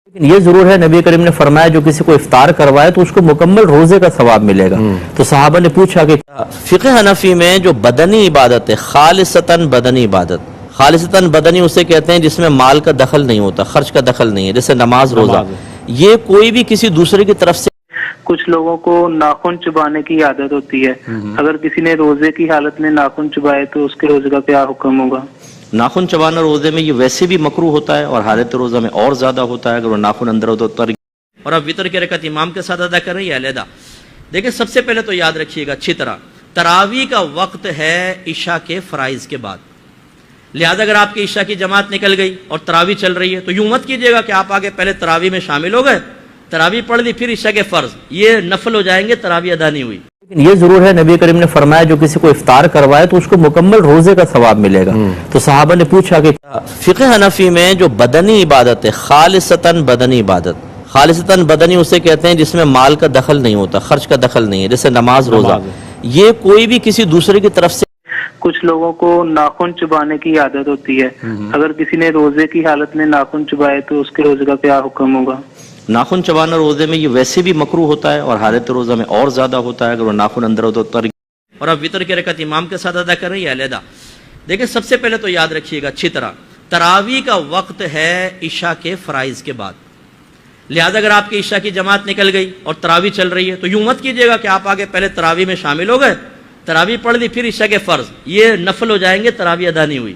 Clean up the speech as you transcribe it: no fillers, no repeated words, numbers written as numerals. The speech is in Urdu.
لیکن یہ ضرور ہے نبی کریم نے فرمایا جو کسی کو افطار کروائے تو اس کو مکمل روزے کا ثواب ملے گا۔ تو صحابہ نے پوچھا کہ فقہ حنفی میں جو بدنی عبادت ہے، خالصتاً بدنی عبادت، خالصتاً بدنی اسے کہتے ہیں جس میں مال کا دخل نہیں ہوتا، خرچ کا دخل نہیں ہے، جیسے نماز روزہ، یہ کوئی بھی کسی دوسرے کی طرف سے۔ کچھ لوگوں کو ناخن چبانے کی عادت ہوتی ہے، اگر کسی نے روزے کی حالت میں ناخن چبائے تو اس کے روزے کا کیا حکم ہوگا؟ ناخن چبانا روزے میں یہ ویسے بھی مکروہ ہوتا ہے اور حالت روزہ میں اور زیادہ ہوتا ہے اگر وہ ناخن اندر ہو تو اور اب وتر کی رکعت امام کے ساتھ ادا کر رہی ہے علیحدہ۔ دیکھیں سب سے پہلے تو یاد رکھیے گا اچھی طرح، تراویح کا وقت ہے عشاء کے فرائض کے بعد، لہذا اگر آپ کی عشاء کی جماعت نکل گئی اور تراویح چل رہی ہے تو یوں مت کیجیے گا کہ آپ آگے پہلے تراویح میں شامل ہو گئے، تراویح پڑھ لی پھر عشاء کے فرض، یہ نفل ہو جائیں گے، تراویح ادا نہیں ہوئی۔ لیکن یہ ضرور ہے نبی کریم نے فرمایا جو کسی کو افطار کروائے تو اس کو مکمل روزے کا ثواب ملے گا۔ تو صحابہ نے پوچھا کہ فقہ حنفی میں جو بدنی عبادت ہے، خالصتاً بدنی عبادت، خالصتاً بدنی اسے کہتے ہیں جس میں مال کا دخل نہیں ہوتا، خرچ کا دخل نہیں ہے، جیسے نماز روزہ، یہ کوئی بھی کسی دوسرے کی طرف سے۔ کچھ لوگوں کو ناخن چبانے کی عادت ہوتی ہے، اگر کسی نے روزے کی حالت میں ناخن چبائے تو اس کے روزے کا کیا حکم ہوگا؟ ناخن چبانا روزے میں یہ ویسے بھی مکروہ ہوتا ہے اور حالت روزہ میں اور زیادہ ہوتا ہے اگر وہ ناخن اندر ہو تو اور اب وتر کی رکعت امام کے ساتھ ادا کر رہی ہے علیحدہ۔ دیکھیں سب سے پہلے تو یاد رکھیے گا اچھی طرح، تراویح کا وقت ہے عشاء کے فرائض کے بعد، لہذا اگر آپ کی عشاء کی جماعت نکل گئی اور تراویح چل رہی ہے تو یوں مت کیجیے گا کہ آپ آگے پہلے تراویح میں شامل ہو گئے، تراویح پڑھ لی پھر عشاء کے فرض، یہ نفل ہو جائیں گے، تراویح ادا نہیں ہوئی۔